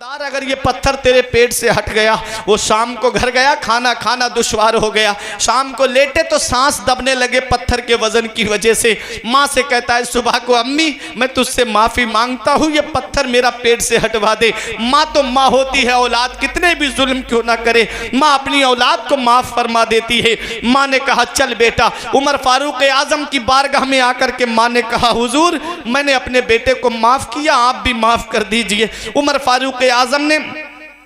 खबरदार अगर ये पत्थर तेरे पेट से हट गया। वो शाम को घर गया, खाना खाना दुश्वार हो गया। शाम को लेटे तो सांस दबने लगे पत्थर के वजन की वजह से। माँ से कहता है सुबह को, अम्मी मैं तुझसे माफी मांगता हूँ, ये पत्थर मेरा पेट से हटवा दे। माँ तो माँ होती है, औलाद कितने भी जुल्म क्यों ना करे, माँ अपनी औलाद को माफ फरमा देती है। माँ ने कहा चल बेटा। उमर फारूक आजम की बारगाह में आकर के माँ ने कहा हुजूर मैंने अपने बेटे को माफ किया, आप भी माफ कर दीजिए। उमर फारूक आजम ने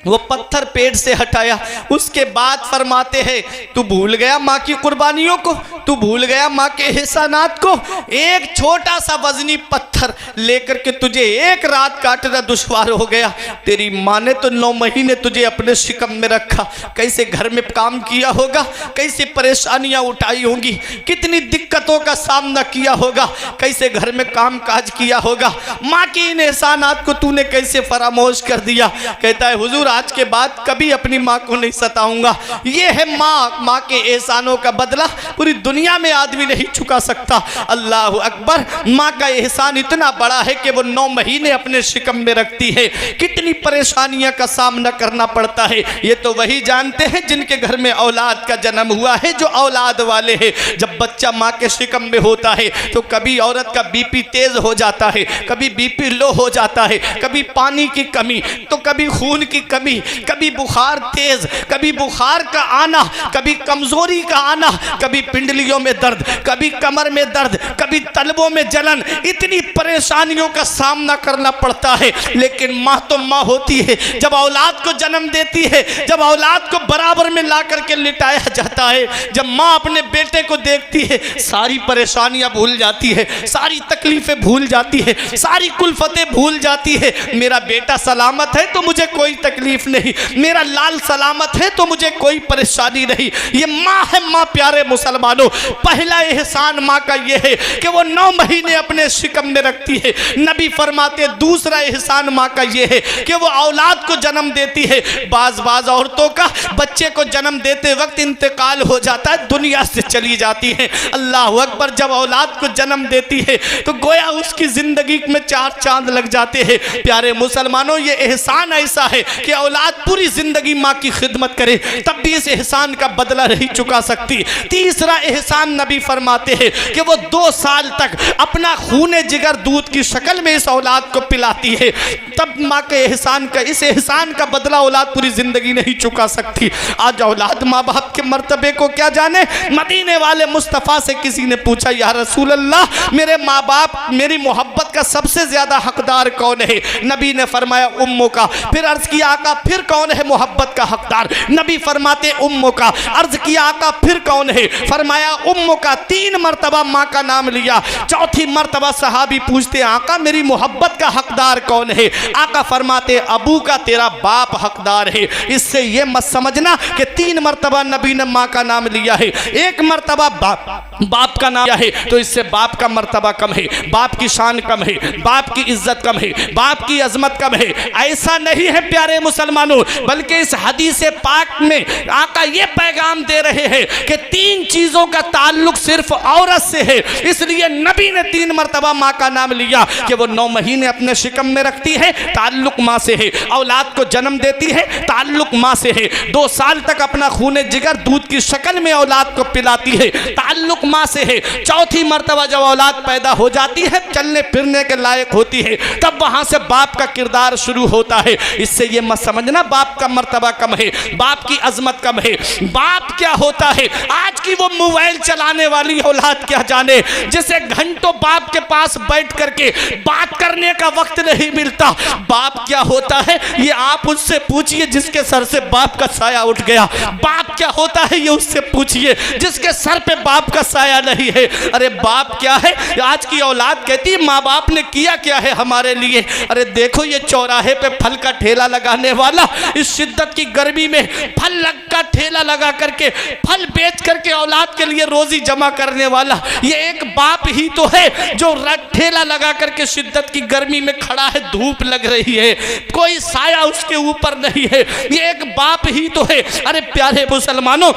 वो पत्थर पेट से हटाया। उसके बाद फरमाते हैं तू भूल गया माँ की कुर्बानियों को, तू भूल गया माँ के एहसानात को। एक छोटा सा वजनी पत्थर लेकर के तुझे एक रात काटना दुश्वार हो गया। तेरी माँ ने तो 9 महीने तुझे अपने शिकम में रखा। कैसे घर में काम किया होगा, कैसे परेशानियां उठाई होंगी, कितनी दिक्कतों का सामना किया होगा, कैसे घर में काम काज किया होगा। माँ के इन एहसानात को तूने कैसे फरामोश कर दिया। कहता है हुजूर आज के बाद कभी अपनी माँ को नहीं सताऊंगा। ये है माँ के एहसानों का बदला पूरी दुनिया में आदमी नहीं चुका सकता। अल्लाह अकबर। माँ का एहसान इतना बड़ा है कि वो 9 महीने अपने शिकम में रखती है। कितनी परेशानियों का सामना करना पड़ता है ये तो वही जानते हैं जिनके घर में औलाद का जन्म हुआ है, जो औलाद वाले हैं। जब बच्चा माँ के शिकम में होता है तो कभी औरत का बीपी तेज हो जाता है, कभी बीपी लो हो जाता है, कभी पानी की कमी तो कभी खून की कमी, कभी बुखार तेज, कभी बुखार का आना, कभी कमजोरी का आना, कभी पिंडलियों में दर्द, कभी कमर में दर्द, कभी तलबों में जलन। इतनी परेशानियों का सामना करना पड़ता है। लेकिन माँ तो माँ होती है। जब औलाद को जन्म देती है, जब औलाद को बराबर में ला करके लिटाया जाता है, जब माँ अपने बेटे को देखती है सारी परेशानियां भूल जाती है, सारी तकलीफें भूल जाती है, सारी कुल्फतें भूल जाती है। मेरा बेटा सलामत है तो मुझे कोई तकलीफ नहीं, मेरा लाल सलामत है तो मुझे कोई परेशानी नहीं। ये माँ है। माँ प्यारे मुसलमानों, पहला एहसान माँ का ये है कि वो 9 महीने अपने शिकम में रखती है। नबी फरमाते दूसरा एहसान माँ का ये है कि वो औलाद को जन्म देती है। बाज औरतों का बच्चे को जन्म देते वक्त इंतकाल हो जाता है, दुनिया से चली जाती है। अल्लाह अकबर। जब औलाद को जन्म देती है तो गोया उसकी जिंदगी में 4 चांद लग जाते हैं। प्यारे मुसलमानों, ये एहसान ऐसा है कि औलाद पूरी जिंदगी माँ की खिदमत करे तब भी इस एहसान का बदला नहीं चुका सकती। तीसरा एहसान नबी फरमाते हैं कि वो 2 साल तक अपना खूने जिगर दूध की शक्ल में इस औलाद को पिलाती है। तब माँ के एहसान का, इस एहसान का बदला औलाद पूरी जिंदगी नहीं चुका सकती। आज औलाद माँ बाप के मर्तबे को क्या जाने। मदीने वाले मुस्तफ़ा से किसी ने पूछा या रसूल अल्लाह, मेरे माँ बाप मेरी मोहब्बत का सबसे ज्यादा हकदार कौन है? नबी ने फरमाया उम्मों का। फिर अर्ज किया आका फिर कौन है मोहब्बत का हकदार? नबी फरमाते उम्मों का। अर्ज किया आका फिर कौन है? फरमाया उम्मों का। 3 मरतबा माँ का नाम लिया। चौथी मरतबा सहाबी पूछते आका मेरी मोहब्बत का हकदार कौन है? आका फरमाते अबू का, तेरा बाप हकदार है। इससे ये मत समझना कि 3 मरतबा नबी ने माँ का नाम लिया है, 1 मरतबा बाप का नाम लिया है तो इससे बाप का मरतबा कम है, बाप की शान कम है, बाप की इज्जत कम है, बाप की अजमत कम है। ऐसा नहीं है प्यारे मुसलमानों, बल्कि इस हदीस पाक में आका ये पैगाम दे रहे हैं कि 3 चीजों का ताल्लुक सिर्फ औरत से है। इसलिए नबी ने 3 मरतबा माँ का नाम लिया कि वो 9 महीने अपने शिकम में रखती है, ताल्लुक माँ से है। औलाद को जन्म देती है, ताल्लुक माँ से है। 2 साल तक अपना खूने जिगर दूध की शक्ल में औलाद को पिलाती है, ताल्लुक माँ से है। चौथी मरतबा जब औलाद पैदा हो जाती है, चलने फिरने के लायक होती है, तब वहां से बाप का किरदार शुरू होता है। इससे ये मत समझना बाप का मर्तबा कम है, बाप की अजमत कम है। बाप क्या होता है? आज की वो मोबाइल चलाने वाली औलाद क्या जाने, जिसे घंटों बाप के पास बैठ करके बात करने का वक्त नहीं मिलता। बाप क्या होता है ये आप उससे पूछिए जिसके सर से बाप का साया उठ गया। बाप क्या होता है ये उससे पूछिए जिसके सर पे बाप का साया नहीं है। अरे बाप क्या है? आज की औलाद कहती है माँ बाप ने किया क्या है हमारे लिए। अरे देखो ये चौराहे पे फल का ठेला लगाने वाला, इस शिद्दत की गर्मी में फल का ठेला लगा करके फल बेच करके औलाद के लिए रोजी जमा करने वाला, ये एक बाप ही तो है जो ठेला लगा करके शिद्दत की गर्मी में खड़ा है, धूप लग रही है, कोई साया उसके ऊपर नहीं है, ये एक बाप ही तो है। अरे प्यारे मुसलमानों,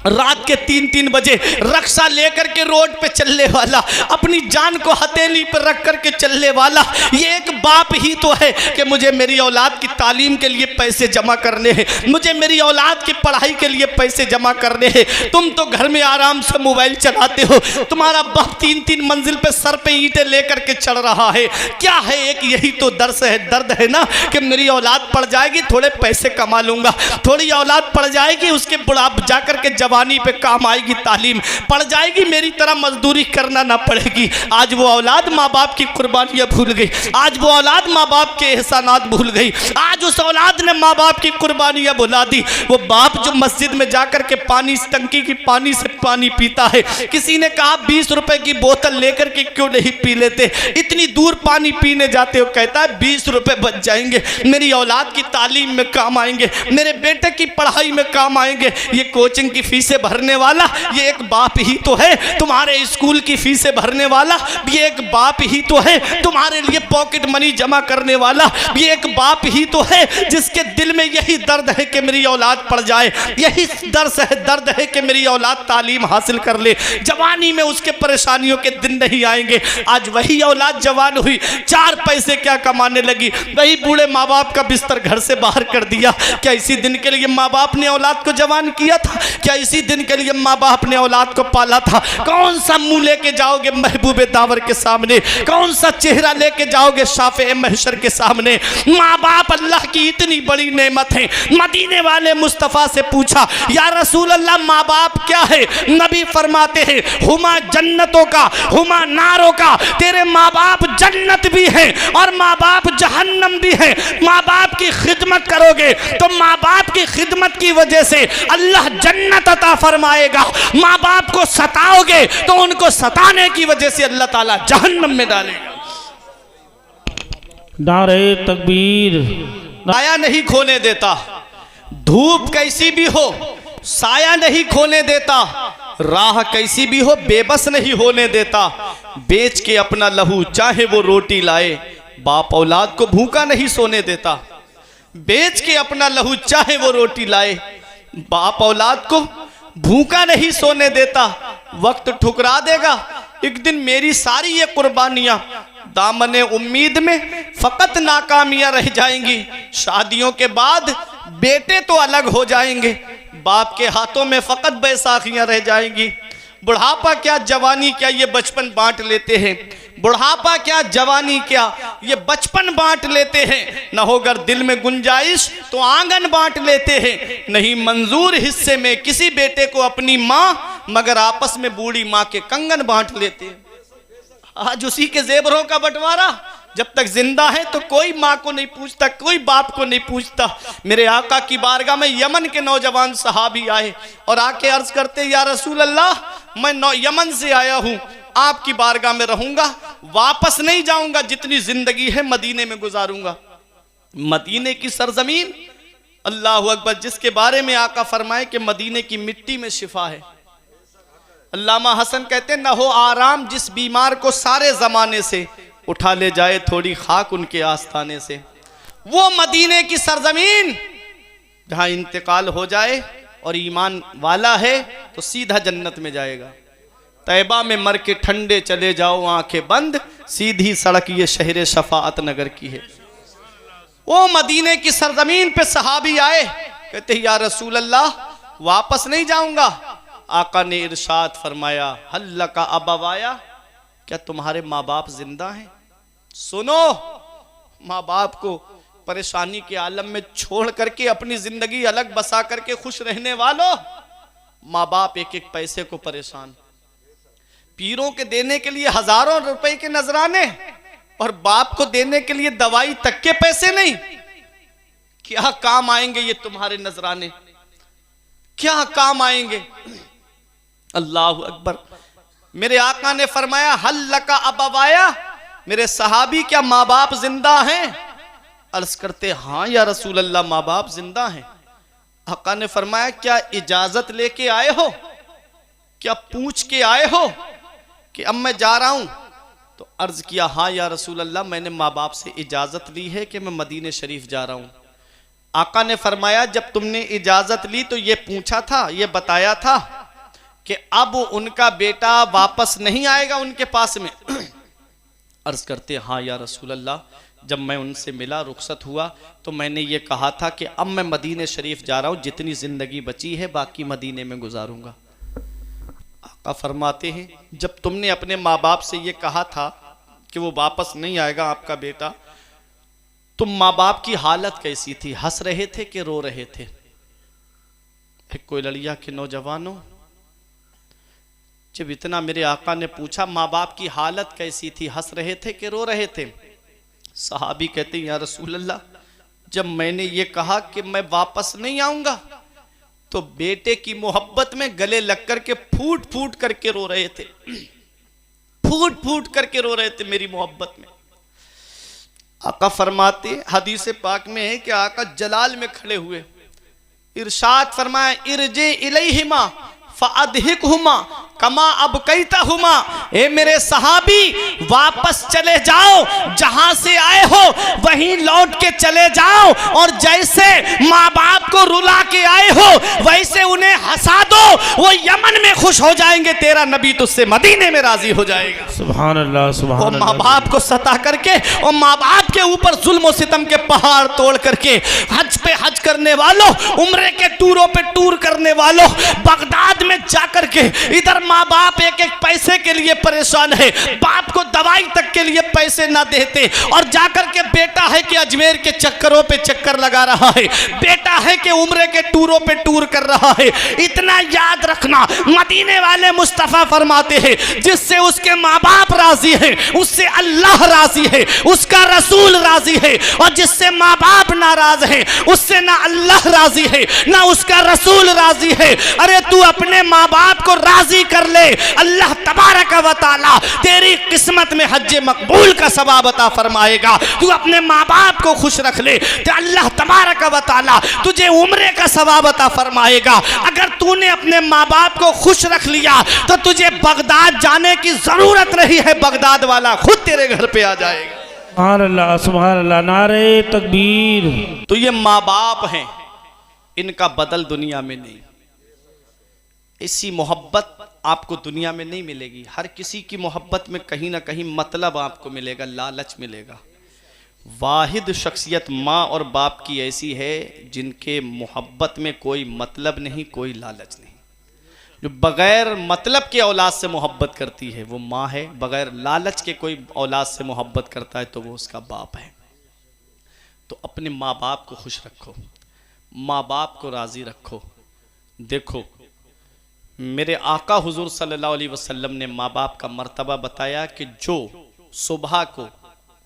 रात के 3-3 बजे रक्षा लेकर के रोड पे चलने वाला, अपनी जान को हथेली पर रख करके चलने वाला, ये एक बाप ही तो है कि मुझे मेरी औलाद की तालीम के लिए पैसे जमा करने हैं, मुझे मेरी औलाद की पढ़ाई के लिए पैसे जमा करने हैं। तुम तो घर में आराम से मोबाइल चलाते हो, तुम्हारा बाप 3-3 मंजिल पे सर पे ईंटें लेकर के चढ़ रहा है। क्या है, एक यही तो दर्द है ना कि मेरी औलाद पढ़ जाएगी, थोड़े पैसे कमा लूंगा, थोड़ी औलाद पढ़ जाएगी, उसके बुढ़ापे जाकर के जवानी पे काम आएगी, तालीम पढ़ जाएगी, मेरी तरह मजदूरी करना ना पड़ेगी। आज वो औलाद माँ बाप की कुर्बानियां भूल गई, आज वो औलाद माँ बाप के एहसानात भूल गई, आज उस औलाद ने माँ बाप की कुर्बानियां भुला दी। वो बाप जो मस्जिद में जाकर के पानी, टंकी की पानी से पानी पीता है, किसी ने कहा 20 रुपए की बोतल लेकर के क्यों नहीं पी लेते, इतनी दूर पानी पीने जाते हो, कहता है 20 रुपए बच जाएंगे, मेरी औलाद की तालीम में काम आएंगे, मेरे बेटे की पढ़ाई में काम आएंगे। ये कोचिंग की फीसें भरने वाला ये एक बाप ही तो है, तुम्हारे स्कूल की फीसें भरने वाला ये एक बाप ही तो है, तुम्हारे लिए पॉकेट मनी जमा करने वाला ये एक बाप ही तो है, जिसके दिल में यही दर्द है कि मेरी औलाद पढ़ जाए, यही दर्द है कि मेरी औलाद तालीम हासिल कर ले। जवानी में उसके परेशानियों के दिन नहीं आएंगे। आज वही औलाद जवान हुई, 4 पैसे क्या कमाने लगी, वही बूढ़े माँ बाप का बिस्तर घर से बाहर कर दिया। क्या इसी दिन के लिए माँ बाप ने औलाद को जवान किया था? क्या इसी दिन के लिए माँ बाप ने औलाद को पाला था? कौन सा मुंह लेके जाओगे महबूबे दावर के सामने, कौन सा चेहरा लेके जाओगे शाफे महशर के सामने? माँ बाप अल्लाह की इतनी बड़ी नेमत है। मदीने वाले मुस्तफ़ा से पूछा, या रसूल अल्लाह माँ बाप क्या है? नबी फरमाते हैं, हुमा जन्नतों का हुमा नारों का, तेरे माँ बाप जन्नत भी हैं और माँ बाप जहन्नम भी हैं। माँ बाप की खिदमत करोगे तो माँ बाप की खिदमत की वजह से अल्लाह जन्नत अता फरमाएगा, माँ बाप को सताओगे तो उनको सताने की वजह से अल्लाह ताला जहन्नम में डालेगा। नारे तकबीर। साया नहीं खोने देता, धूप कैसी भी हो साया नहीं खोने देता, राह कैसी भी हो बेबस नहीं होने देता। बेच के अपना लहू चाहे वो रोटी लाए, बाप औलाद को भूखा नहीं सोने देता। बेच के अपना लहू चाहे वो रोटी लाए, बाप औलाद को भूखा नहीं सोने देता। वक्त ठुकरा देगा एक दिन मेरी सारी ये कुर्बानियां, दामने उम्मीद में फकत नाकामियां रह जाएंगी। शादियों के बाद बेटे तो अलग हो जाएंगे, बाप के हाथों में फकत बैसाखियां रह जाएंगी। बुढ़ापा क्या जवानी क्या ये बचपन बांट लेते हैं, बुढ़ापा क्या जवानी क्या ये बचपन बांट लेते हैं। न होकर दिल में गुंजाइश तो आंगन बांट लेते हैं। नहीं मंजूर हिस्से में किसी बेटे को अपनी माँ, मगर आपस में बूढ़ी माँ के कंगन बांट लेते हैं। आज उसी के जेवरों का बंटवारा, जब तक जिंदा है तो कोई माँ को नहीं पूछता, कोई बाप को नहीं पूछता। मेरे आका की बारगाह में यमन के नौजवान सहाबी आए और आके अर्ज करते, या रसूल अल्लाह मैं यमन से आया हूँ, आपकी बारगाह में रहूंगा, वापस नहीं जाऊंगा, जितनी जिंदगी है मदीने में गुजारूंगा। मदीने की सरजमीन, अल्लाह अकबर, जिसके बारे में आका फरमाए कि मदीने की मिट्टी में शिफा है। अल्लामा हसन कहते, न हो आराम जिस बीमार को सारे जमाने से, उठा ले जाए थोड़ी खाक उनके आस्थाने से। वो मदीने की सरजमीन जहां इंतकाल हो जाए और ईमान वाला है तो सीधा जन्नत में जाएगा। तैबा में मर के ठंडे चले जाओ आंखें बंद, सीधी सड़क ये शहर शफाअत नगर की है। वो मदीने की सरजमीन पे सहाबी आए, कहते या रसूल अल्लाह वापस नहीं जाऊंगा। आका ने इरशाद फरमाया, हल्ला का अबवाया, क्या तुम्हारे माँ बाप जिंदा हैं? सुनो, माँ बाप को परेशानी के आलम में छोड़ करके अपनी जिंदगी अलग बसा करके खुश रहने वालों, माँ बाप एक एक पैसे को परेशान, पीरों के देने के लिए हजारों रुपए के नजराने और बाप को देने के लिए दवाई तक के पैसे नहीं। क्या काम आएंगे ये तुम्हारे नजराने, क्या काम आएंगे? अल्लाह अकबर। मेरे आका ने फरमाया, हल का अबवाया, मेरे सहाबी क्या माँ बाप जिंदा हैं? अर्ज करते, हाँ या रसूल अल्लाह माँ बाप जिंदा हैं। आका ने फरमाया, क्या इजाजत लेके आए हो, क्या पूछ के आए हो कि अब मैं जा रहा हूं? तो अर्ज किया, हाँ या रसूल अल्लाह मैंने माँ बाप से इजाजत ली है कि मैं मदीने शरीफ जा रहा हूं। आका ने फरमाया, जब तुमने इजाजत ली तो ये पूछा था, ये बताया था कि अब उनका बेटा वापस नहीं आएगा उनके पास में। अर्ज करते हाँ या रसूल अल्लाह, जब मैं उनसे मिला, रुखसत हुआ, तो मैंने ये कहा था कि अब मैं मदीने शरीफ जा रहा हूँ, जितनी ज़िंदगी बची है बाकी मदीने में गुजारूंगा। आका फरमाते हैं जब तुमने अपने माँ बाप से ये कहा था कि वो वापस नहीं आएगा आपका बेटा, तुम माँ बाप की हालत कैसी थी? हंस रहे थे कि रो रहे थे? कोई लड़िया के नौजवानों, जब इतना मेरे आका ने पूछा माँ बाप की हालत कैसी थी, हंस रहे थे कि रो रहे थे? सहाबी कहते हैं या रसूल अल्लाह, जब मैंने ये कहा कि मैं वापस नहीं आऊंगा तो बेटे की मोहब्बत में गले लग करके फूट फूट करके रो रहे थे, फूट फूट करके रो रहे थे मेरी मोहब्बत में। आका फरमाते, हदीस पाक में है कि आका जलाल में खड़े हुए, इरशाद फरमाया इरजे इलैहिमा फअदहिकहुमा कमा अबकैतहुमा, ए मेरे सहाबी वापस चले जाओ, जहां से आए हो वहीं लौट के चले जाओ, और जैसे माँ बाप को रुला के आए हो वैसे उन्हें हंसा दो, वो यमन में खुश हो जाएंगे, तेरा नबी तुझसे मदीने में राजी हो जाएगा। सुभान अल्लाह, सुभान वो अल्लाह। माँ बाप को सता करके और माँ बाप के ऊपर जुल्म सितम के पहाड़ तोड़ करके, हज पे हज करने वालों, उम्रे के टूरों पे टूर करने वालों, बगदाद में जाकर के इधर माँ बाप एक एक पैसे के लिए परेशान है, बाप को दवाई तक के लिए पैसे ना देते, और जाकर के बेटा है कि अजमेर के चक्करों पे चक्कर लगा रहा है, बेटा है कि उम्रे के टूरों पे टूर कर रहा है। इतना याद रखना, मदीने वाले मुस्तफा फरमाते हैं जिससे उसके माँ बाप राजी है उससे अल्लाह राजी है, उसका रसूल राजी है, और जिससे माँ बाप नाराज है उससे ना अल्लाह राजी है ना उसका रसूल राजी है। अरे तू अपने माँ बाप को राजी कर ले, अल्लाह तबारक व तआला तेरी किस्मत में हज मकबूल का सवाब अता फरमाएगा। तू अपने माँ बाप को खुश रख ले तो अल्लाह तबारक व तआला तुझे उम्रे का सवाब अता फरमाएगा। अगर तूने अपने माँ बाप को खुश रख लिया तो तुझे बगदाद जाने की जरूरत नहीं है, बगदाद वाला खुद तेरे घर पे आ जाएगा। सुभान अल्लाह, सुभान अल्लाह, नारे तकबीर। तो ये माँ बाप हैं, इनका बदल दुनिया में नहीं। ऐसी मोहब्बत आपको दुनिया में नहीं मिलेगी। हर किसी की मोहब्बत में कहीं ना कहीं मतलब आपको मिलेगा, लालच मिलेगा। वाहिद शख्सियत माँ और बाप की ऐसी है जिनके मोहब्बत में कोई मतलब नहीं, कोई लालच नहीं। जो बग़ैर मतलब के औलाद से मोहब्बत करती है वो माँ है, बग़ैर लालच के कोई औलाद से मोहब्बत करता है तो वो उसका बाप है। तो अपने माँ बाप को खुश रखो, माँ बाप को राज़ी रखो। देखो मेरे आका हुजूर सल्लल्लाहु अलैहि वसल्लम ने माँ बाप का मर्तबा बताया कि जो सुबह को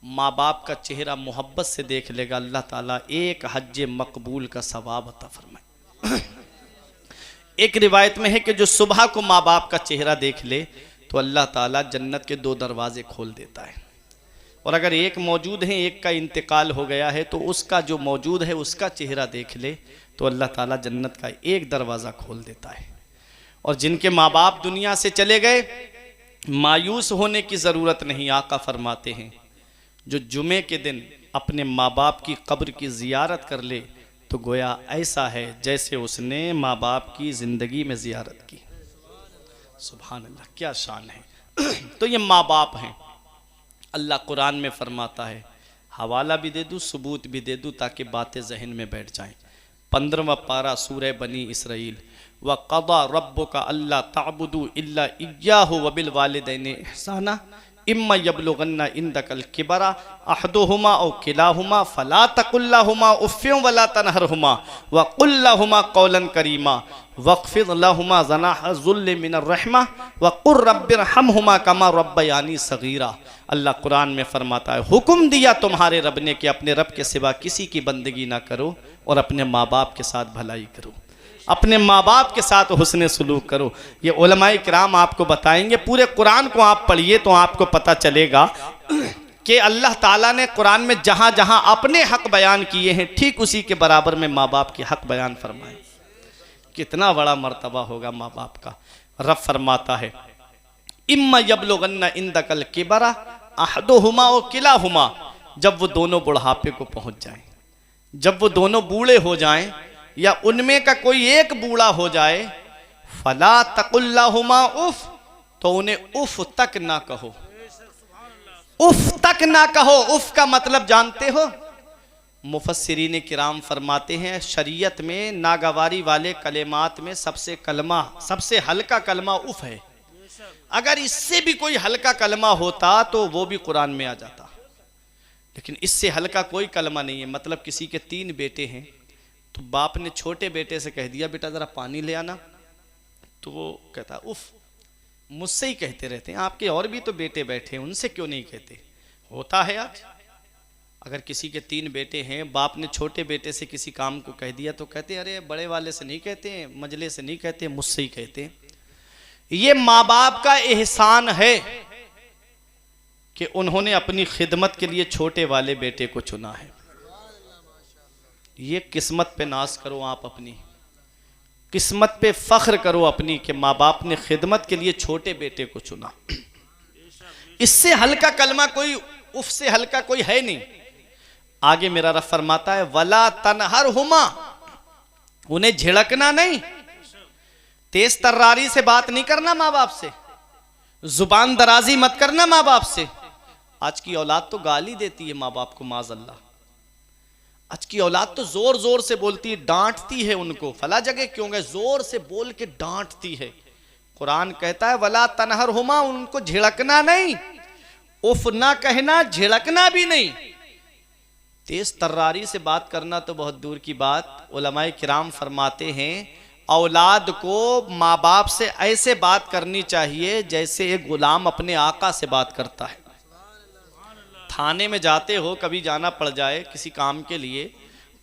माँ बाप का चेहरा मोहब्बत से देख लेगा, अल्लाह ताला एक हज मकबूल का सवाब अता फरमाए। एक रिवायत में है कि जो सुबह को माँ बाप का चेहरा देख ले तो अल्लाह ताला जन्नत के 2 दरवाजे खोल देता है, और अगर एक मौजूद है, एक का इंतकाल हो गया है, तो उसका जो मौजूद है उसका चेहरा देख ले तो अल्लाह ताला जन्नत का एक दरवाज़ा खोल देता है। और जिनके माँ बाप दुनिया से चले गए, मायूस होने की ज़रूरत नहीं। आका फरमाते हैं जो जुमे के दिन अपने माँ बाप की कब्र की ज़ियारत कर ले तो गोया ऐसा है जैसे उसने माँ बाप की ज़िंदगी में ज़ियारत की। सुभान अल्लाह, क्या शान है। तो ये माँ बाप हैं। अल्लाह कुरान में फरमाता है, हवाला भी दे दूँ, सबूत भी दे दूँ ताकि बातें जहन में बैठ जाएं। 15वां पारा सूरह बनी इसराइल, व क़ज़ा रब्बुका अल्ला ताबुदू इल्ला इय्याहु व बिल वालिदैनि इहसाना इम्मा यबलुगन्ना इंदकल किबरा अहदुहुमा औ किलाहुमा फला तकुल्लाहुमा उफ़्फ़िन वला तनहरहुमा व कुल लहुमा क़ौलन करीमा वक़्फ़िज़ लहुमा ज़नाह ज़ुल्ल मिनर रहमा व क़ुर रब्बिरहमहुमा कमा रब्बयानी सग़ीरा। अल्लाह कुरान में फरमाता है, हुक्म दिया तुम्हारे रब ने कि अपने रब के सिवा किसी की बंदगी ना करो और अपने माँ बाप के साथ भलाई करो, अपने माँ बाप के साथ हुस्न सलूक करो। ये उलमाए किराम आपको बताएंगे। पूरे कुरान को आप पढ़िए तो आपको पता चलेगा कि अल्लाह ताला ने कुरान में जहाँ जहाँ अपने हक बयान किए हैं ठीक उसी के बराबर में माँ बाप के हक बयान फरमाए। कितना बड़ा मर्तबा होगा माँ बाप का। रब फरमाता है, इम्मा यबलुगन्ना इंदकल किबरा अहदुहुमा औ किलाहुमा, जब वो दोनों बुढ़ापे को पहुँच जाएं, जब वो दोनों बूढ़े हो जाएं या उनमें का कोई एक बूढ़ा हो जाए, फला तकुल्लाहुमा उफ, तो उन्हें उफ तक ना कहो। उफ तक ना कहो, उफ का मतलब जानते हो? मुफस्सिरीन किराम फरमाते हैं शरीयत में नागवारी वाले कलेमात में सबसे हल्का कलमा उफ है। अगर इससे भी कोई हल्का कलमा होता तो वो भी कुरान में आ जाता, लेकिन इससे हल्का कोई कलमा नहीं है। मतलब किसी के 3 बेटे हैं तो बाप ने छोटे बेटे से कह दिया बेटा ज़रा पानी ले आना, तो वो कहता उफ, मुझसे ही कहते रहते हैं, आपके और भी तो बेटे बैठे हैं, उनसे क्यों नहीं कहते? होता है आज। अगर किसी के 3 बेटे हैं, बाप ने छोटे बेटे से किसी काम को कह दिया तो कहते हैं अरे बड़े वाले से नहीं कहते हैं, मजले से नहीं कहते, मुझसे ही कहते हैं। ये माँ बाप का एहसान है कि उन्होंने अपनी खिदमत के लिए छोटे वाले बेटे को चुना है। ये किस्मत पे नाज करो, आप अपनी किस्मत पे फख्र करो अपनी कि माँ बाप ने खिदमत के लिए छोटे बेटे को चुना। इससे हल्का कलमा कोई, उफ से हल्का कोई है नहीं। आगे मेरा रब फरमाता है वला तनहरहुमा, उन्हें झिड़कना नहीं, तेज तर्रारी से बात नहीं करना माँ बाप से, जुबान दराजी मत करना माँ बाप से। आज की औलाद तो गाली देती है माँ बाप को, माज़अल्लाह। आज की औलाद तो जोर जोर से बोलती है, डांटती है उनको, फला जगह क्यों गए, जोर से बोल के डांटती है। कुरान कहता है वला तनहरहुमा, उनको झिड़कना नहीं, उफ ना कहना, झिड़कना भी नहीं। तेज तर्रारी से बात करना तो बहुत दूर की बात। उलमाए किराम फरमाते हैं औलाद को माँ बाप से ऐसे बात करनी चाहिए जैसे एक गुलाम अपने आका से बात करता है। थाने में जाते हो, कभी जाना पड़ जाए किसी काम के लिए,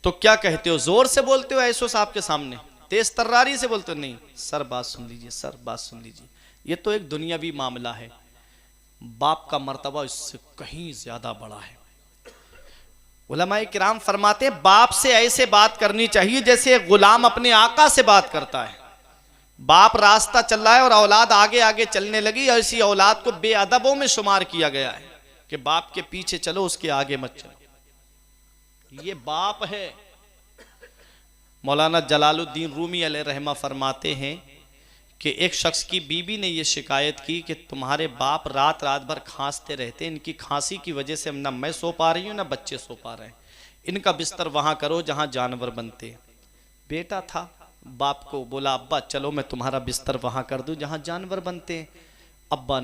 तो क्या कहते हो? जोर से बोलते हो ऐसो साहब के सामने, तेज तर्रारी से बोलते हो? नहीं, सर बात सुन लीजिए, सर बात सुन लीजिए। ये तो एक दुनियावी मामला है, बाप का मर्तबा इससे कहीं ज्यादा बड़ा है। उलमाए किराम फरमाते बाप से ऐसे बात करनी चाहिए जैसे एक गुलाम अपने आका से बात करता है। बाप रास्ता चल रहा है और औलाद आगे आगे चलने लगी, ऐसी औलाद को बेअदबों में शुमार किया गया है कि बाप के पीछे चलो, उसके आगे मत चलो। ये बाप है। मौलाना जलालुद्दीन रूमी अलैहि रहमा फरमाते हैं कि एक शख्स की बीबी ने यह शिकायत की कि तुम्हारे बाप रात रात भर खांसते रहते, इनकी खांसी की वजह से ना मैं सो पा रही हूँ ना बच्चे सो पा रहे हैं, इनका बिस्तर वहाँ करो जहाँ जानवर बनते हैं। बेटा था, बाप को बोला अब्बा चलो मैं तुम्हारा बिस्तर वहाँ कर दूँ जहाँ जानवर बनते हैं। अब्बा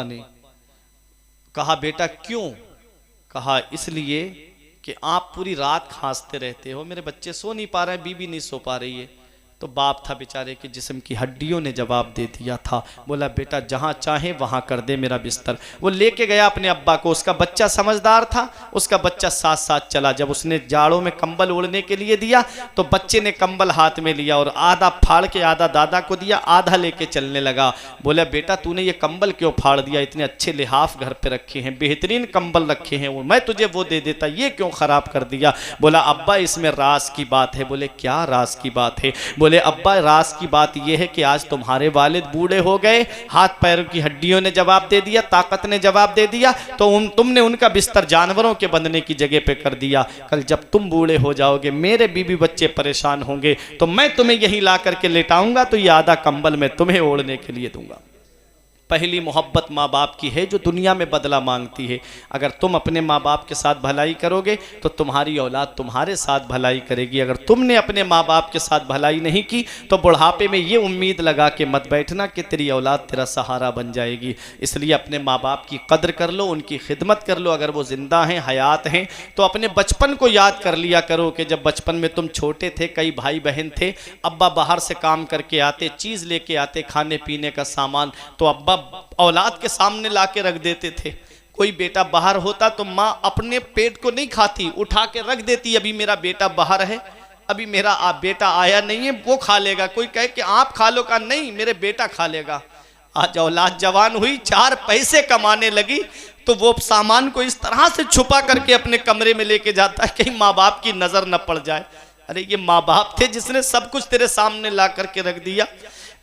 ने कहा बेटा क्यों? कहा इसलिए कि आप पूरी रात खांसते रहते हो, मेरे बच्चे सो नहीं पा रहे हैं, बीबी नहीं सो पा रही है। तो बाप था बेचारे के जिस्म की हड्डियों ने जवाब दे दिया था, बोला बेटा जहाँ चाहे वहाँ कर दे मेरा बिस्तर। वो लेके गया अपने अब्बा को, उसका बच्चा समझदार था, उसका बच्चा साथ साथ चला। जब उसने जाड़ों में कंबल ओढ़ने के लिए दिया तो बच्चे ने कंबल हाथ में लिया और आधा फाड़ के आधा दादा को दिया, आधा लेके चलने लगा। बोला बेटा तूने ये कंबल क्यों फाड़ दिया, इतने अच्छे लिहाफ घर पे रखे हैं, बेहतरीन कंबल रखे हैं, मैं तुझे वो दे देता, ये क्यों खराब कर दिया? बोला अब्बा इसमें राज की बात है। बोले क्या राज की बात है? बोले अब्बा राज की बात यह है कि आज तुम्हारे वालिद बूढ़े हो गए, हाथ पैरों की हड्डियों ने जवाब दे दिया, ताकत ने जवाब दे दिया, तो तुमने उनका बिस्तर जानवरों के बंधने की जगह पे कर दिया। कल जब तुम बूढ़े हो जाओगे, मेरे बीबी बच्चे परेशान होंगे, तो मैं तुम्हें यहीं ला करके लेटाऊंगा, तो ये आधा कंबल मैं तुम्हें ओढ़ने के लिए दूंगा। पहली मोहब्बत माँ बाप की है जो दुनिया में बदला मांगती है। अगर तुम अपने माँ बाप के साथ भलाई करोगे तो तुम्हारी औलाद तुम्हारे साथ भलाई करेगी। अगर तुमने अपने माँ बाप के साथ भलाई नहीं की तो बुढ़ापे में ये उम्मीद लगा के मत बैठना कि तेरी औलाद तेरा सहारा बन जाएगी। इसलिए अपने माँ बाप की कदर कर लो, उनकी खिदमत कर लो। अगर वो ज़िंदा हैं, हयात हैं, तो अपने बचपन को याद कर लिया करो कि जब बचपन में तुम छोटे थे, कई भाई बहन थे, अब्बा बाहर से काम करके आते, चीज़ लेके आते खाने पीने का सामान, तो अब्बा औलाद के सामने लाके रख देते थे। कोई बेटा बाहर होता तो माँ अपने पेट को नहीं खाती, उठा के रख देती, अभी मेरा बेटा बाहर है, अभी मेरा बेटा आया नहीं है, वो खा लेगा। कोई कहे कि आप खा लो, का नहीं मेरे बेटा खा लेगा। आज औलाद जवान हुई, 4 पैसे कमाने लगी, तो वो सामान को इस तरह से छुपा करके अपने कमरे में लेके जाता है कहीं माँ बाप की नजर न पड़ जाए। अरे ये माँ बाप थे जिसने सब कुछ तेरे सामने ला करके रख दिया।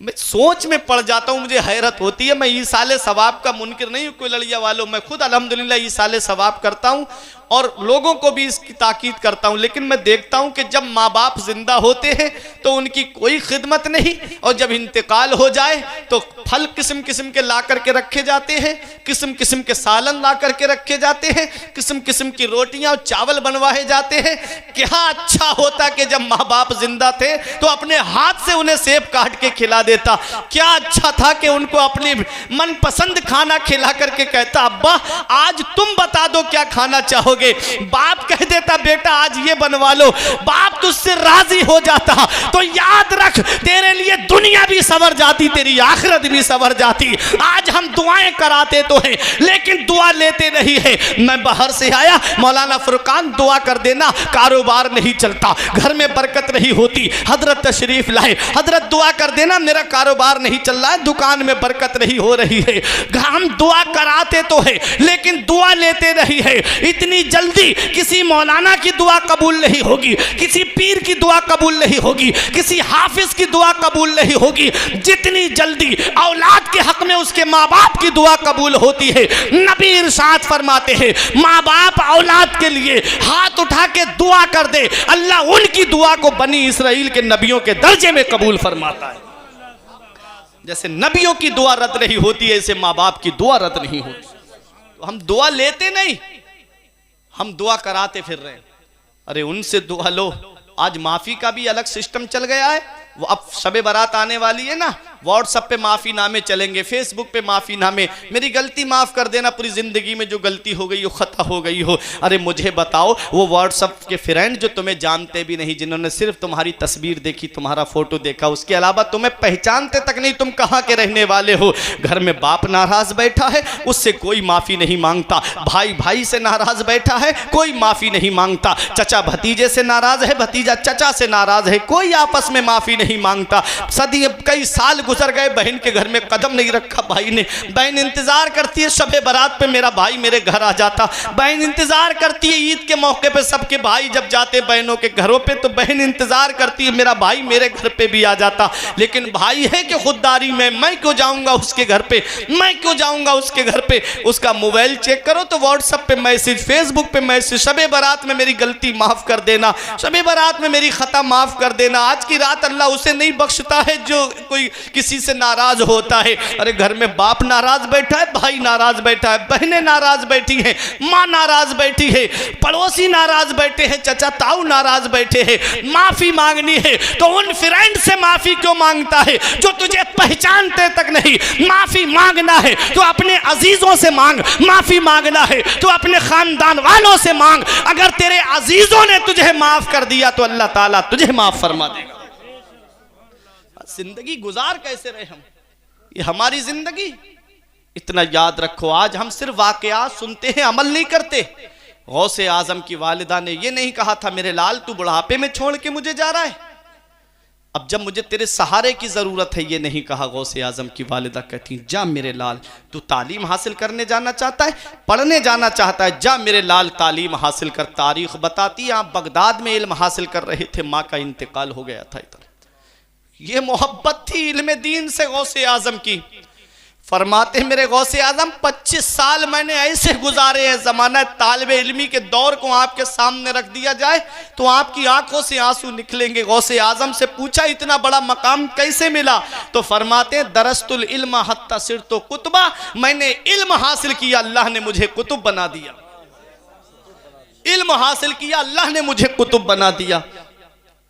मैं सोच में पड़ जाता हूँ, मुझे हैरत होती है। मैं ईसाले सवाब का मुनकिर नहीं हूँ कोई लड़िया वालों, मैं खुद अल्हम्दुलिल्लाह ईसाले सवाब करता हूँ और लोगों को भी इसकी ताकीद करता हूँ। लेकिन मैं देखता हूँ कि जब माँ बाप जिंदा होते हैं तो उनकी कोई खिदमत नहीं, और जब इंतकाल हो जाए तो फल किस्म किस्म के ला करके रखे जाते हैं, किस्म किस्म के सालन ला करके रखे जाते हैं, किस्म किस्म की रोटियां और चावल बनवाए जाते हैं। क्या अच्छा होता कि जब माँ बाप जिंदा थे तो अपने हाथ से उन्हें सेब काट के खिला देता। क्या अच्छा था कि उनको अपनी मनपसंद खाना खिला करके कहता अब्बा आज तुम बता दो क्या खाना चाहोगे। बाप कह देता बेटा आज ये बनवा लो, बाप तुझसे राजी हो जाता। तो याद रख तेरे लिए दुनिया भी संवर जाती, तेरी आखिरत भी संवर जाती। आज हम दुआएं कराते तो हैं लेकिन दुआ लेते नहीं है। मैं बाहर से आया, मौलाना फुरकान दुआ कर देना, कारोबार नहीं चलता, घर में बरकत नहीं होती। हजरत तशरीफ लाए, हजरत दुआ कर देना मेरा कारोबार नहीं चल रहा है, दुकान में बरकत नहीं हो रही है। हम दुआ कराते तो है लेकिन दुआ लेते नहीं है। इतनी जल्दी किसी मौलाना की दुआ कबूल नहीं होगी, किसी पीर की दुआ कबूल नहीं होगी, किसी हाफिज की दुआ कबूल नहीं होगी। जितनी जल्दी औलाद के हक में उसके माँ बाप की दुआ कबूल होती है। नबी इरशाद फरमाते हैं माँ बाप औलाद के लिए हाथ उठा के दुआ कर दे, अल्लाह उनकी दुआ को बनी इसराइल के नबियों के दर्जे में कबूल फरमाता है। जैसे नबियों की दुआ रद्द नहीं होती है, ऐसे माँ बाप की दुआ रद्द नहीं होती। तो हम दुआ लेते नहीं, हम दुआ कराते फिर रहे हैं। अरे उनसे दुआ लो। आज माफी का भी अलग सिस्टम चल गया है। वो अब शबे बारात आने वाली है ना, व्हाट्सएप पे माफी नामे चलेंगे, फेसबुक पे माफी नामे, मेरी गलती माफ कर देना, पूरी जिंदगी में जो गलती हो गई हो खता हो गई हो। अरे मुझे बताओ वो व्हाट्सएप के फ्रेंड जो तुम्हें जानते भी नहीं, जिन्होंने सिर्फ तुम्हारी तस्वीर देखी, तुम्हारा फोटो देखा, उसके अलावा तुम्हें पहचानते तक नहीं, तुम कहाँ के रहने वाले हो। घर में बाप नाराज बैठा है, उससे कोई माफी नहीं मांगता। भाई भाई से नाराज बैठा है, कोई माफी नहीं मांगता। चचा भतीजे से नाराज है, भतीजा चचा से नाराज है, कोई आपस में माफी नहीं मांगता। सदी कई साल गुजर गए, बहन के घर में कदम नहीं रखा भाई ने। बहन इंतजार करती है शबे बारात पे मेरा भाई मेरे घर आ जाता। बहन इंतजार करती है ईद के मौके पे, सबके भाई जब जाते बहनों के घरों पे तो बहन इंतजार करती है मेरा भाई मेरे घर पे भी आ जाता। लेकिन भाई है कि खुददारी में, मैं क्यों जाऊंगा उसके घर पे, मैं क्यों जाऊंगा उसके घर पे। उसका मोबाइल चेक करो तो व्हाट्सएप पे मैसेज, फेसबुक पे मैसेज, शबे बारात में मेरी गलती माफ कर देना, शबे बारात में मेरी खता माफ कर देना। आज की रात अल्लाह उसे नहीं बख्शता है जो कोई किसी से नाराज होता है। अरे घर में बाप नाराज बैठा है, भाई नाराज बैठा है, बहनें नाराज बैठी हैं, माँ नाराज बैठी है, पड़ोसी नाराज बैठे हैं, चचा ताऊ नाराज बैठे हैं। माफी मांगनी है तो उन फ्रेंड से माफी क्यों मांगता है जो तुझे पहचानते तक नहीं। माफी मांगना है तो अपने अजीजों से मांग, माफी मांगना है तो अपने खानदान वालों से मांग। अगर तेरे अजीजों ने तुझे माफ कर दिया तो अल्लाह ताला तुझे माफ फरमा देगा। जिंदगी गुजार कैसे रहे हम, ये हमारी जिंदगी। इतना याद रखो, आज हम सिर्फ वाकयात सुनते हैं, अमल नहीं करते। गौसे आजम की वालिदा ने ये नहीं कहा था मेरे लाल तू बुढ़ापे में छोड़ के मुझे जा रहा है, अब जब मुझे तेरे सहारे की जरूरत है, ये नहीं कहा। गौसे आजम की वालिदा कहती जा मेरे लाल तू तालीम हासिल करने जाना चाहता है, पढ़ने जाना चाहता है, जा मेरे लाल तालीम हासिल कर। तारीख बताती है आप बगदाद में इल्म हासिल कर रहे थे, माँ का इंतकाल हो गया था। इधर ये मोहब्बत थी इल्म दीन से गौसे आजम की। फरमाते मेरे गौसे आजम 25 साल मैंने ऐसे गुजारे हैं। जमाना तालिबे इल्मी के दौर को आपके सामने रख दिया जाए तो आपकी आंखों से आंसू निकलेंगे। गौसे आजम से पूछा इतना बड़ा मकाम कैसे मिला, तो फरमाते दरस्तुल इल्म हत्ता सिरतो कुतबा, मैंने इल्म हासिल किया, अल्लाह ने मुझे कुतुब बना दिया। इल्म हासिल किया, अल्लाह ने मुझे कुतुब बना दिया।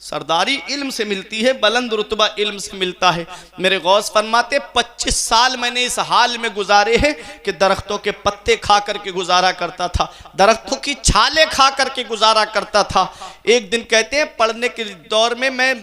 सरदारी इल्म से मिलती है, बुलंद रुतबा इल्म से मिलता है। मेरे गौस फरमाते 25 साल मैंने इस हाल में गुजारे हैं कि दरख्तों के पत्ते खा करके गुजारा करता था, दरख्तों की छाले खा करके गुजारा करता था। एक दिन कहते हैं पढ़ने के दौर में मैं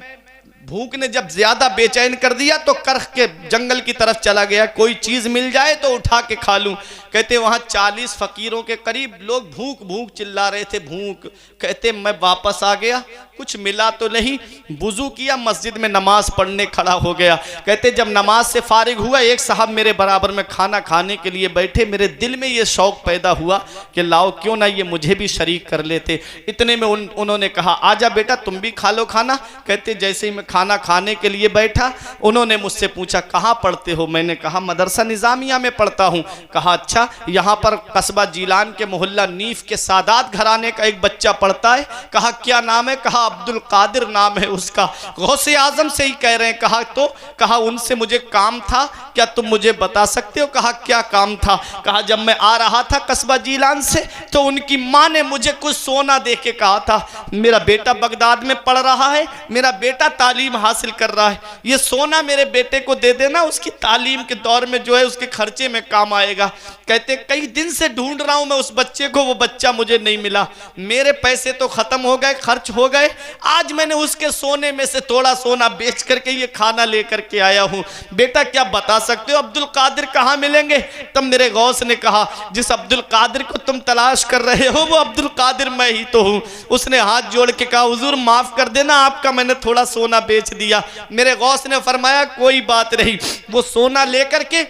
भूख ने जब ज्यादा बेचैन कर दिया तो करख के जंगल की तरफ चला गया, कोई चीज मिल जाए तो उठा के खा लूं। कहते वहां 40 फकीरों के करीब लोग भूख भूख चिल्ला रहे थे, भूख। कहते मैं वापस आ गया, कुछ मिला तो नहीं। वुजू किया, मस्जिद में नमाज पढ़ने खड़ा हो गया। कहते जब नमाज से फारिग हुआ, एक साहब मेरे बराबर में खाना खाने के लिए बैठे। मेरे दिल में ये शौक पैदा हुआ कि लाओ क्यों ना ये मुझे भी शरीक कर लेते। इतने में उन्होंने कहा आजा बेटा तुम भी खा लो खाना। कहते जैसे ही मैं खाना खाने के लिए बैठा, उन्होंने मुझसे पूछा कहाँ पढ़ते हो। मैंने कहा मदरसा निज़ामिया में पढ़ता हूँ। कहा अच्छा, यहाँ पर कस्बा जीलान के मोहल्ला नीफ के सादात घराने का एक बच्चा पढ़ता है। कहा क्या नाम है। कहा अब्दुल कादिर नाम है उसका, गौसे आजम से ही कह रहे हैं। कहा तो, कहा उनसे मुझे काम था, क्या तुम मुझे बता सकते हो। कहा क्या काम था। कहा जब मैं आ रहा था कस्बा जीलान से तो उनकी माँ ने मुझे कुछ सोना दे के कहा था, मेरा बेटा बगदाद में पढ़ रहा है, मेरा बेटा तालीम हासिल कर रहा है, ये सोना मेरे बेटे को दे देना, उसकी तालीम के दौर में जो है उसके खर्चे में काम आएगा। कहते कई दिन से ढूंढ रहा हूं मैं उस बच्चे को, वो बच्चा मुझे नहीं मिला। मेरे पैसे तो खत्म हो गए, खर्च हो गए। आज मैंने उसके सोने में से थोड़ा सोना बेच करके ये खाना लेकर के आया हूं। बेटा क्या बता सकते हो अब्दुल कादिर कहां मिलेंगे। तब मेरे गौस ने कहा जिस अब्दुल कादिर को तुम तलाश कर रहे हो वो अब्दुल कादिर मैं ही तो हूं। उसने हाथ जोड़ के कहा हुजूर माफ कर देना, आपका मैंने थोड़ा सोना बेच दिया। मेरे गौस ने फरमाया कोई बात नहीं। वो सोना लेकर के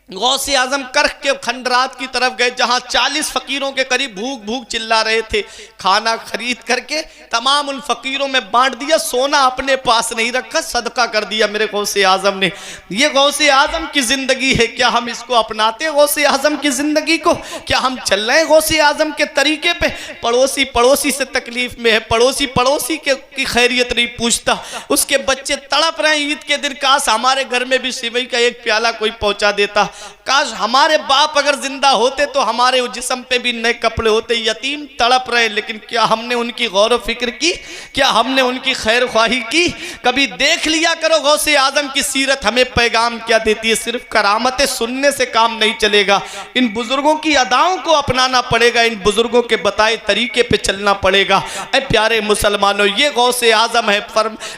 गौसे आजम करख के खंडरात की तरफ गए, जहां 40 फकीरों के करीब भूख भूख चिल्ला रहे थे। खाना खरीद करके तमाम उन फकीरों में बांट दिया, सोना अपने पास नहीं रखा, सदका कर दिया मेरे गौसे आजम ने। ये गौसे आजम की जिंदगी है, क्या हम इसको अपनाते हैं गौसे आजम की जिंदगी को? क्या हम चल रहे हैं गौसे आजम के तरीके पे? पड़ोसी पड़ोसी से तकलीफ में है, पड़ोसी पड़ोसी की खैरियत नहीं पूछता, उसके बच्चे तड़प रहे हैं ईद के दिन, काश हमारे घर में भी सिवई का एक प्याला कोई पहुंचा देता। काश हमारे बाप अगर जिंदा होते तो हमारे जिस्म पे भी नए कपड़े होते। यतीम तड़प रहे, लेकिन क्या हमने उनकी गौर फिक्र की? क्या हमने उनकी खैर ख्वाही की? कभी देख लिया करो गौसे आजम की सीरत हमें पैगाम क्या देती है। सिर्फ करामतें सुनने से काम नहीं चलेगा, इन बुजुर्गों की अदाओं को अपनाना पड़ेगा, इन बुजुर्गों के बताए तरीके पे चलना पड़ेगा। ऐ प्यारे मुसलमानों, ये गौसे आजम है।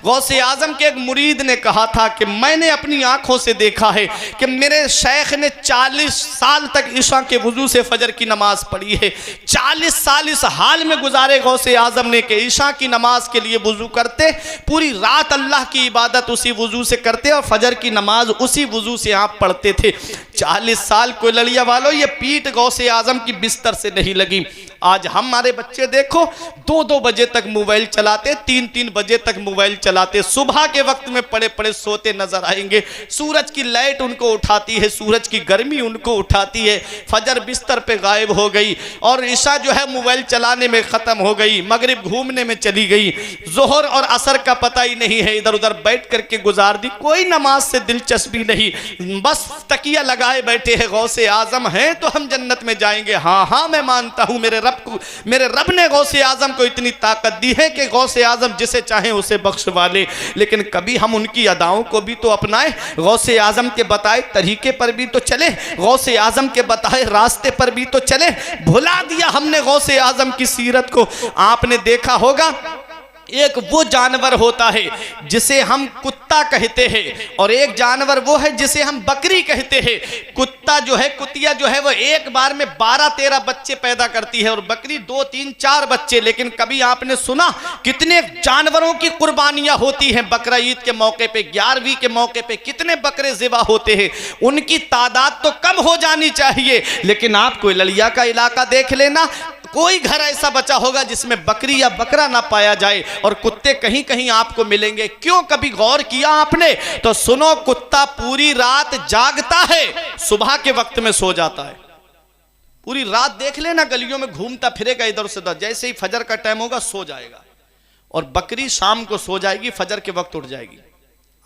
गौसे आजम के एक मुरीद ने कहा था कि मैंने अपनी आंखों से देखा है कि मेरे शेख ने 40 साल तक ईशा के वजू से फजर की नमाज पढ़ी है। 40 साल इस हाल में गुजारे गौसे आजम ने कि ईशा की नमाज के लिए वजू करते, पूरी रात अल्लाह की इबादत उसी वजू से करते और फजर की नमाज उसी वजू से आप पढ़ते थे। 40 साल कोई लड़िया वालों, ये पीठ गौसे आजम की बिस्तर से नहीं लगी। आज हमारे बच्चे देखो 2-2 बजे तक मोबाइल चलाते, 3-3 बजे तक मोबाइल चलाते, सुबह के वक्त में पड़े पड़े सोते नजर आएंगे। सूरज की लाइट उनको उठाती है, सूरज की गर्मी उनको उठाती है। फजर बिस्तर पे गायब हो गई और ईशा जो है मोबाइल चलाने में खत्म हो गई, मगरिब घूमने में चली गई, जोहर और असर का पता ही नहीं है, इधर उधर बैठ करके गुजार दी। कोई नमाज से दिलचस्पी नहीं, बस तकिया लगाए बैठे हैं। गौसे आजम हैं तो हम जन्नत में जाएंगे। हाँ हाँ मैं मानता हूँ, मेरे रब ने गौसे आजम को इतनी ताकत दी है कि गौसे आजम जिसे चाहे उसे बख्शवा ले, लेकिन कभी हम उनकी अदाओं को भी तो अपनाएं, गौसे आजम के बताए तरीके पर भी तो चले, गौसे आजम के बताए रास्ते पर भी तो चले। भुला दिया हमने गौसे आजम की सीरत को। आपने देखा होगा एक वो जानवर होता है जिसे हम कुत्ता कहते हैं और एक जानवर वो है जिसे हम बकरी कहते हैं। कुत्ता जो है, कुतिया जो है, वो एक बार में 12-13 बच्चे पैदा करती है और बकरी 2-3-4 बच्चे। लेकिन कभी आपने सुना कितने जानवरों की कुर्बानियां होती हैं? बकरा ईद के मौके पे, 11वीं के मौके पे कितने बकरे ज़िबा होते हैं। उनकी तादाद तो कम हो जानी चाहिए, लेकिन आप कोई ललिया का इलाका देख लेना, कोई घर ऐसा बचा होगा जिसमें बकरी या बकरा ना पाया जाए और कुत्ते कहीं कहीं आपको मिलेंगे। क्यों? कभी गौर किया आपने? तो सुनो, कुत्ता पूरी रात जागता है, सुबह के वक्त में सो जाता है। पूरी रात देख लेना, गलियों में घूमता फिरेगा इधर से उधर, जैसे ही फजर का टाइम होगा सो जाएगा। और बकरी शाम को सो जाएगी, फजर के वक्त उठ जाएगी।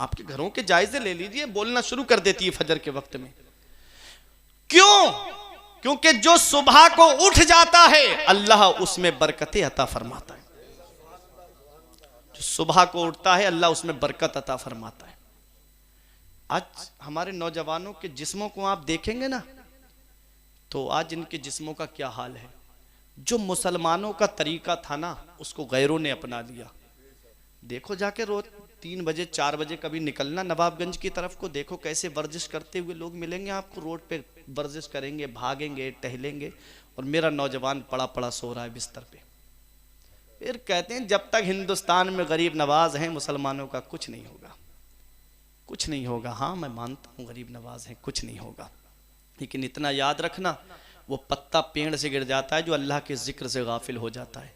आपके घरों के जायजे ले लीजिए, बोलना शुरू कर देती है फजर के वक्त में। क्यों? क्योंकि जो सुबह को उठ जाता है अल्लाह उसमें बरकतें अता फरमाता है। जो सुबह को उठता है अल्लाह उसमें बरकत अता फरमाता है। आज हमारे नौजवानों के जिस्मों को आप देखेंगे ना, तो आज इनके जिस्मों का क्या हाल है। जो मुसलमानों का तरीका था ना, उसको गैरों ने अपना लिया। देखो जाके रोज 3 बजे 4 बजे कभी निकलना नवाबगंज की तरफ को, देखो कैसे वर्जिश करते हुए लोग मिलेंगे आपको रोड पे, वर्जिश करेंगे, भागेंगे, टहलेंगे। और मेरा नौजवान पड़ा पड़ा सो रहा है बिस्तर पे। फिर कहते हैं जब तक हिंदुस्तान में गरीब नवाज हैं मुसलमानों का कुछ नहीं होगा, कुछ नहीं होगा। हाँ मैं मानता हूँ गरीब नवाज हैं, कुछ नहीं होगा, लेकिन इतना याद रखना वो पत्ता पेड़ से गिर जाता है जो अल्लाह के जिक्र से गाफिल हो जाता है,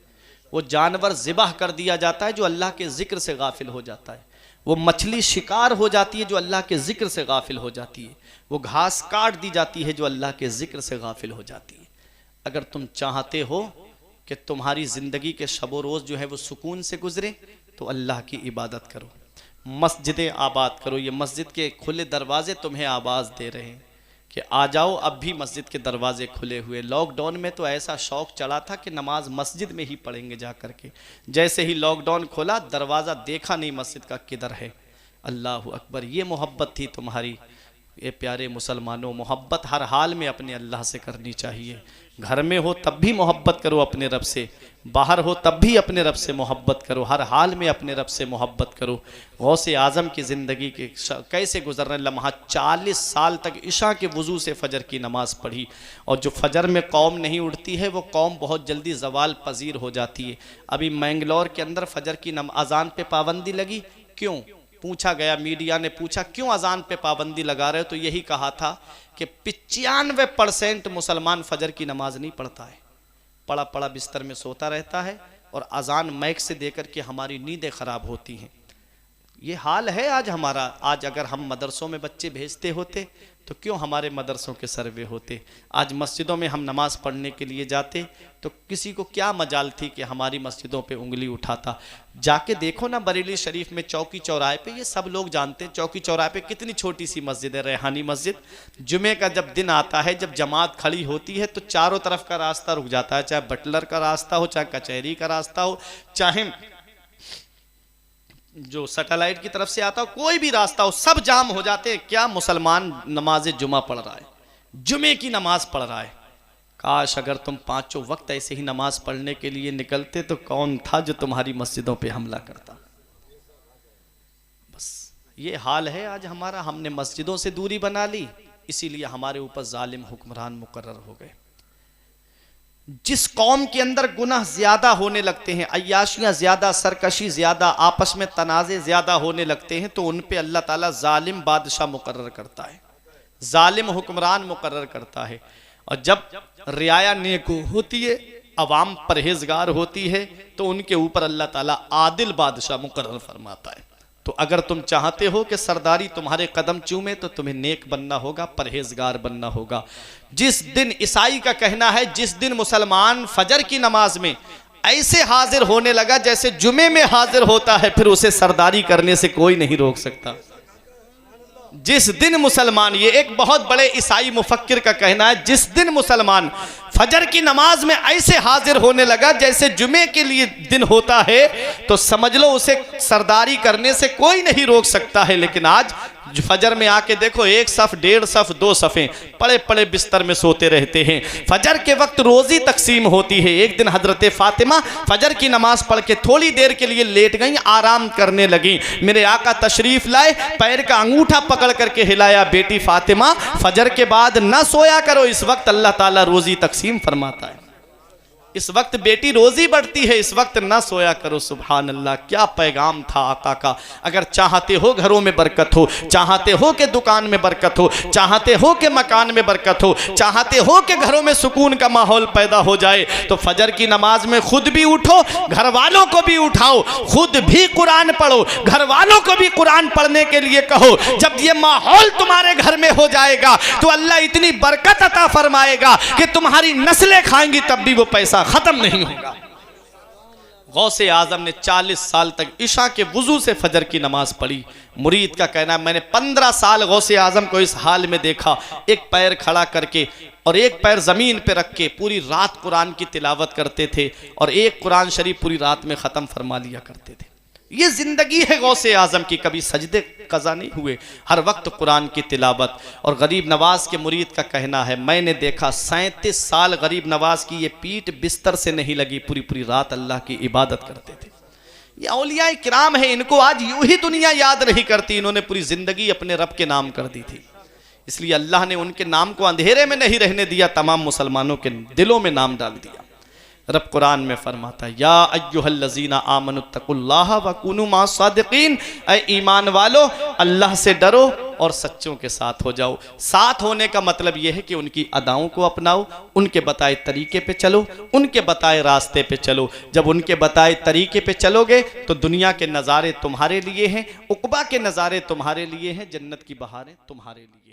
वो जानवर ज़िबाह कर दिया जाता है जो अल्लाह के जिक्र से गाफिल हो जाता है, वो मछली शिकार हो जाती है जो अल्लाह के जिक्र से गाफिल हो जाती है, वो घास काट दी जाती है जो अल्लाह के जिक्र से गाफिल हो जाती है। अगर तुम चाहते हो कि तुम्हारी ज़िंदगी के शबो रोज़ जो है वो सुकून से गुजरे तो अल्लाह की इबादत करो, मस्जिदें आबाद करो। ये मस्जिद के खुले दरवाजे तुम्हें आवाज़ दे रहे हैं कि आ जाओ, अब भी मस्जिद के दरवाजे खुले हुए। लॉकडाउन में तो ऐसा शौक़ चढ़ा था कि नमाज मस्जिद में ही पढ़ेंगे जा कर के, जैसे ही लॉकडाउन खोला दरवाज़ा देखा नहीं मस्जिद का किधर है। अल्लाह अकबर, ये मोहब्बत थी तुम्हारी। ये प्यारे मुसलमानों, मोहब्बत हर हाल में अपने अल्लाह से करनी चाहिए। घर में हो तब भी मोहब्बत करो अपने रब से, बाहर हो तब भी अपने रब से मोहब्बत करो, हर हाल में अपने रब से मोहब्बत करो। गौसे आज़म की ज़िंदगी के कैसे गुजरने लम्हा, 40 साल तक इशा के वज़ू से फ़जर की नमाज़ पढ़ी, और जो फ़जर में कौम नहीं उठती है वो कौम बहुत जल्दी ज़वाल पजीर हो जाती है। अभी मैंगलोर के अंदर फ़जर की अज़ान पे पाबंदी लगी, क्यों? पूछा गया, मीडिया ने पूछा क्यों अजान पे पाबंदी लगा रहे हो, तो यही कहा था कि 95% मुसलमान फजर की नमाज नहीं पढ़ता है, पड़ा पड़ा बिस्तर में सोता रहता है, और अजान मैक से देकर के हमारी नींदें ख़राब होती हैं। ये हाल है आज हमारा। आज अगर हम मदरसों में बच्चे भेजते होते तो क्यों हमारे मदरसों के सर्वे होते। आज मस्जिदों में हम नमाज़ पढ़ने के लिए जाते तो किसी को क्या मजाल थी कि हमारी मस्जिदों पे उंगली उठाता। जाके देखो ना बरेली शरीफ में चौकी चौराहे पे, ये सब लोग जानते हैं चौकी चौराहे पे कितनी छोटी सी मस्जिद है, रेहानी मस्जिद। जुमे का जब दिन आता है, जब जमात खड़ी होती है तो चारों तरफ का रास्ता रुक जाता है, चाहे बटलर का रास्ता हो, चाहे कचहरी का रास्ता हो, चाहे जो सैटेलाइट की तरफ से आता हो, कोई भी रास्ता हो, सब जाम हो जाते हैं। क्या मुसलमान नमाज जुमा पढ़ रहा है, जुमे की नमाज पढ़ रहा है। काश अगर तुम पांचों वक्त ऐसे ही नमाज पढ़ने के लिए निकलते तो कौन था जो तुम्हारी मस्जिदों पे हमला करता। बस ये हाल है आज हमारा। हमने मस्जिदों से दूरी बना ली, इसीलिए हमारे ऊपर जालिम हुक्मरान मुकर्रर हो गए। जिस कौम के अंदर गुनाह ज्यादा होने लगते हैं, अय्याशियां ज्यादा, सरकशी ज्यादा, आपस में तनाज़े ज्यादा होने लगते हैं, तो उन पे अल्लाह ताला जालिम बादशाह मुकर्रर करता है, जालिम हुक्मरान मुकर्रर करता है। और जब रियाया नेक होती है, अवाम परहेजगार होती है, तो उनके ऊपर अल्लाह ताला आदिल बादशाह मुकर्रर फरमाता है। तो अगर तुम चाहते हो कि सरदारी तुम्हारे कदम चूमे तो तुम्हें नेक बनना होगा, परहेजगार बनना होगा। जिस दिन ईसाई का कहना है, जिस दिन मुसलमान फजर की नमाज में ऐसे हाजिर होने लगा जैसे जुमे में हाजिर होता है, फिर उसे सरदारी करने से कोई नहीं रोक सकता। जिस दिन मुसलमान, ये एक बहुत बड़े ईसाई मुफक्किर का कहना है, जिस दिन मुसलमान फजर की नमाज में ऐसे हाजिर होने लगा जैसे जुमे के लिए दिन होता है, तो समझ लो उसे सरदारी करने से कोई नहीं रोक सकता है। लेकिन आज फजर में आके देखो, एक सफ, 1.5 सफ, 2 सफ़ें पड़े पड़े बिस्तर में सोते रहते हैं। फजर के वक्त रोज़ी तकसीम होती है। एक दिन हजरत फातिमा फजर की नमाज पढ़ के थोड़ी देर के लिए लेट गई, आराम करने लगी। मेरे आका तशरीफ लाए, पैर का अंगूठा पकड़ करके हिलाया, बेटी फातिमा फजर के बाद न सोया करो, इस वक्त अल्लाह ताला रोज़ी तकसीम फरमाता है, इस वक्त बेटी रोजी बढ़ती है, इस वक्त ना सोया करो। सुभान अल्लाह, क्या पैगाम था आका का। अगर चाहते हो घरों में बरकत हो, चाहते हो कि दुकान में बरकत हो, चाहते हो कि मकान में बरकत हो, चाहते हो कि घरों में सुकून का माहौल पैदा हो जाए, तो फजर की नमाज में खुद भी उठो, घर वालों को भी उठाओ, खुद भी कुरान पढ़ो, घर वालों को भी कुरान पढ़ने के लिए कहो। जब ये माहौल तुम्हारे घर में हो जाएगा तो अल्लाह इतनी बरकत अता फरमाएगा कि तुम्हारी नस्लें खाएंगी तब भी वो पैसा खत्म नहीं होगा। गौसे आजम ने 40 साल तक इशा के वुजू से फजर की नमाज पढ़ी। मुरीद का कहना है, मैंने 15 साल गौसे आजम को इस हाल में देखा, एक पैर खड़ा करके और एक पैर जमीन पे रख के पूरी रात कुरान की तिलावत करते थे, और एक कुरान शरीफ पूरी रात में खत्म फरमा लिया करते थे। ये जिंदगी है गौसे आजम की, कभी सजदे कज़ा नहीं हुए, हर वक्त कुरान की तिलावत। और गरीब नवाज के मुरीद का कहना है, मैंने देखा 37 साल गरीब नवाज की ये पीठ बिस्तर से नहीं लगी, पूरी पूरी रात अल्लाह की इबादत करते थे। ये औलिया किराम है, इनको आज यूं ही दुनिया याद नहीं करती, इन्होंने पूरी जिंदगी अपने रब के नाम कर दी थी। इसलिए अल्लाह ने उनके नाम को अंधेरे में नहीं रहने दिया, तमाम मुसलमानों के दिलों में नाम डाल दिया। रब कुरान में फरमाता है, या अय्युहल्लज़ीना आमनुत्तकुल्लाह व कुनू मास सादिकीन, ऐ ईमान वालो अल्लाह से डरो और सच्चों के साथ हो जाओ। साथ होने का मतलब यह है कि उनकी अदाओं को अपनाओ, उनके बताए तरीके पे चलो, उनके बताए रास्ते पे चलो। जब उनके बताए तरीके पे चलोगे तो दुनिया के नज़ारे तुम्हारे लिए हैं, उक़बा के नज़ारे तुम्हारे लिए हैं, जन्नत की बहारें तुम्हारे लिए।